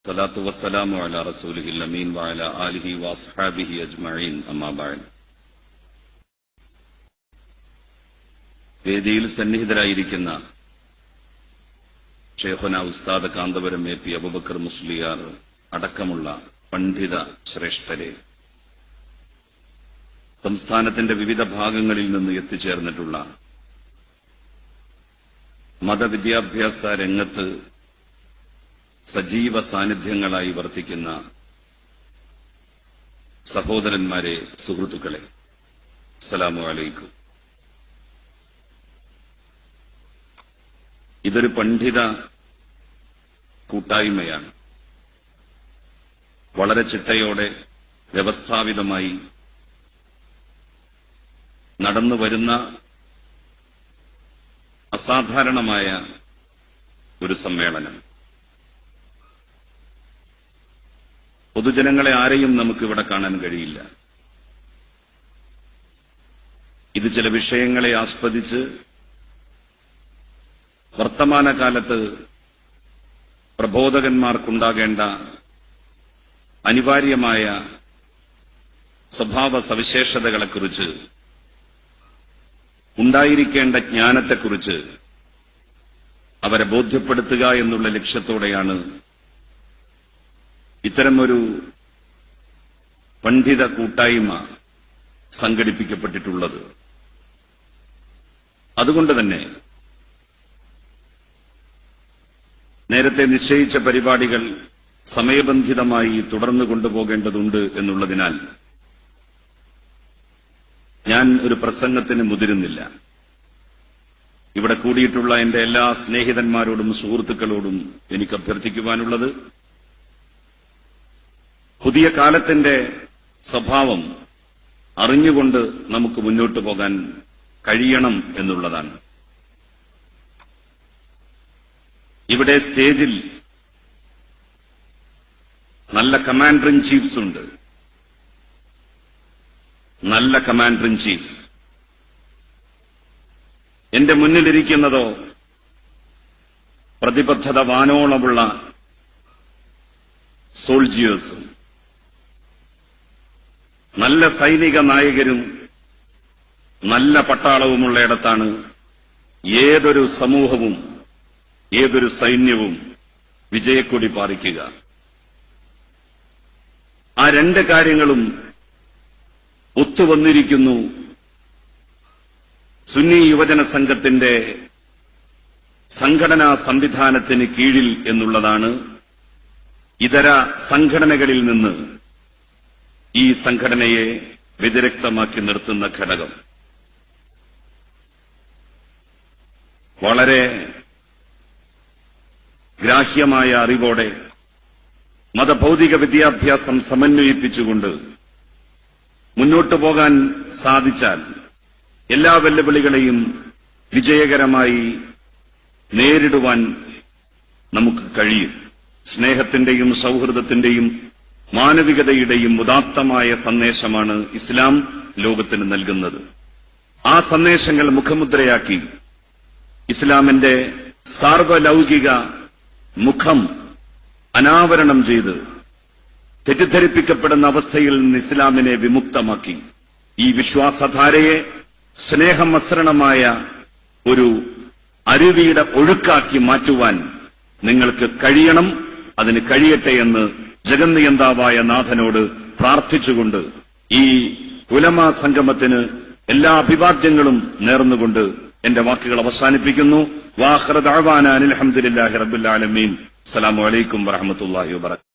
الصلاة والسلام على رسوله الأمين وعلى آله وأصحابه أجمعين أما بعد. വേദിയിൽ സന്നിഹിതരായിരിക്കുന്ന ഷെയ്ഖുന ഉസ്താദ് Kanthapuram A P Abubakar Musliyar അടക്കമുള്ള പണ്ഡിത ശ്രേഷ്ഠരെ, സംസ്ഥാനത്തിന്റെ വിവിധ ഭാഗങ്ങളിൽ നിന്ന് എത്തിച്ചേർന്നിട്ടുള്ള മതവിദ്യാഭ്യാസ രംഗത്ത് സജീവ സാന്നിധ്യങ്ങളായി വർത്തിക്കുന്ന സഹോദരന്മാരെ, സുഹൃത്തുക്കളെ, അസ്സലാമു അലൈക്കും. ഇതൊരു പണ്ഡിത കൂട്ടായ്മയാണ്. വളരെ ചിട്ടയോടെ വ്യവസ്ഥാപിതമായി നടന്നുവരുന്ന അസാധാരണമായ ഒരു സമ്മേളനം. പൊതുജനങ്ങളെ ആരെയും നമുക്കിവിടെ കാണാൻ കഴിയില്ല. ഇത് ചില വിഷയങ്ങളെ ആസ്പദിച്ച് വർത്തമാനകാലത്ത് പ്രബോധകന്മാർക്കുണ്ടാകേണ്ട അനിവാര്യമായ സ്വഭാവ സവിശേഷതകളെക്കുറിച്ച്, ഉണ്ടായിരിക്കേണ്ട ജ്ഞാനത്തെക്കുറിച്ച് അവരെ ബോധ്യപ്പെടുത്തുക എന്നുള്ള ലക്ഷ്യത്തോടെയാണ് ഇത്തരമൊരു പണ്ഡിത കൂട്ടായ്മ സംഘടിപ്പിക്കപ്പെട്ടിട്ടുള്ളത്. അതുകൊണ്ട് തന്നെ നേരത്തെ നിശ്ചയിച്ച പരിപാടികൾ സമയബന്ധിതമായി തുടർന്നു കൊണ്ടുപോകേണ്ടതുണ്ട് എന്നുള്ളതിനാൽ ഞാൻ ഒരു പ്രസംഗത്തിന് മുതിരുന്നില്ല. ഇവിടെ കൂടിയിട്ടുള്ള എന്റെ എല്ലാ സ്നേഹിതന്മാരോടും സുഹൃത്തുക്കളോടും എനിക്ക് അഭ്യർത്ഥിക്കുവാനുള്ളത്, പുതിയ കാലത്തിന്റെ സ്വഭാവം അറിഞ്ഞുകൊണ്ട് നമുക്ക് മുന്നോട്ട് പോകാൻ കഴിയണം എന്നുള്ളതാണ്. ഇവിടെ സ്റ്റേജിൽ നല്ല കമാൻഡർ ഇൻ ചീഫ്സ് ഉണ്ട്. നല്ല കമാൻഡർ ഇൻ ചീഫ്സ്. എന്റെ മുന്നിലിരിക്കുന്നതോ പ്രതിബദ്ധത വാനോളമുള്ള സോൾജിയേഴ്സും നല്ല സൈനിക നായകരും നല്ല പട്ടാളവുമുള്ളയിടത്താണ് ഏതൊരു സമൂഹവും ഏതൊരു സൈന്യവും വിജയക്കൊടി പാറിക്കുക. ആ രണ്ട് കാര്യങ്ങളും ഒത്തുവന്നിരിക്കുന്നു സുന്നി യുവജന സംഘത്തിന്റെ സംഘടനാ സംവിധാനത്തിന് കീഴിൽ എന്നുള്ളതാണ് ഇതര സംഘടനകളിൽ നിന്ന് ഈ സംഘടനയെ വ്യതിരക്തമാക്കി നിർത്തുന്ന ഘടകം. വളരെ ഗ്രാഹ്യമായ അറിവോടെ മതഭൗതിക വിദ്യാഭ്യാസം സമന്വയിപ്പിച്ചുകൊണ്ട് മുന്നോട്ടു പോകാൻ സാധിച്ചാൽ എല്ലാ വെല്ലുവിളികളെയും വിജയകരമായി നേരിടുവാൻ നമുക്ക് കഴിയും. സ്നേഹത്തിന്റെയും സൗഹൃദത്തിന്റെയും മാനവികതയുടെയും ഉദാത്തമായ സന്ദേശമാണ് ഇസ്ലാം ലോകത്തിന് നൽകുന്നത്. ആ സന്ദേശങ്ങൾ മുഖമുദ്രയാക്കി ഇസ്ലാമിന്റെ സാർവലൗകിക മുഖം അനാവരണം ചെയ്ത് തെറ്റിദ്ധരിപ്പിക്കപ്പെടുന്ന അവസ്ഥയിൽ നിന്ന് ഇസ്ലാമിനെ വിമുക്തമാക്കി ഈ വിശ്വാസധാരയെ സ്നേഹമസൃണമായ ഒരു അരുവിയുടെ ഒഴുക്കാക്കി മാറ്റുവാൻ നിങ്ങൾക്ക് കഴിയണം. അതിന് കഴിയട്ടെ എന്ന് ജഗന്നിയന്താവായ നാഥനോട് പ്രാർത്ഥിച്ചുകൊണ്ട് ഈ ഉലമാ സംഗമത്തിന് എല്ലാ അഭിവാദ്യങ്ങളും നേർന്നുകൊണ്ട് എന്റെ വാക്കുകൾ അവസാനിപ്പിക്കുന്നു. വാഖിറു ദഅ്വാനാ അൽഹംദുലില്ലാഹി റബ്ബിൽ ആലമീൻ. അസ്സലാമു അലൈക്കും വറഹ്മത്തുള്ളാഹി വബറകാതുഹു.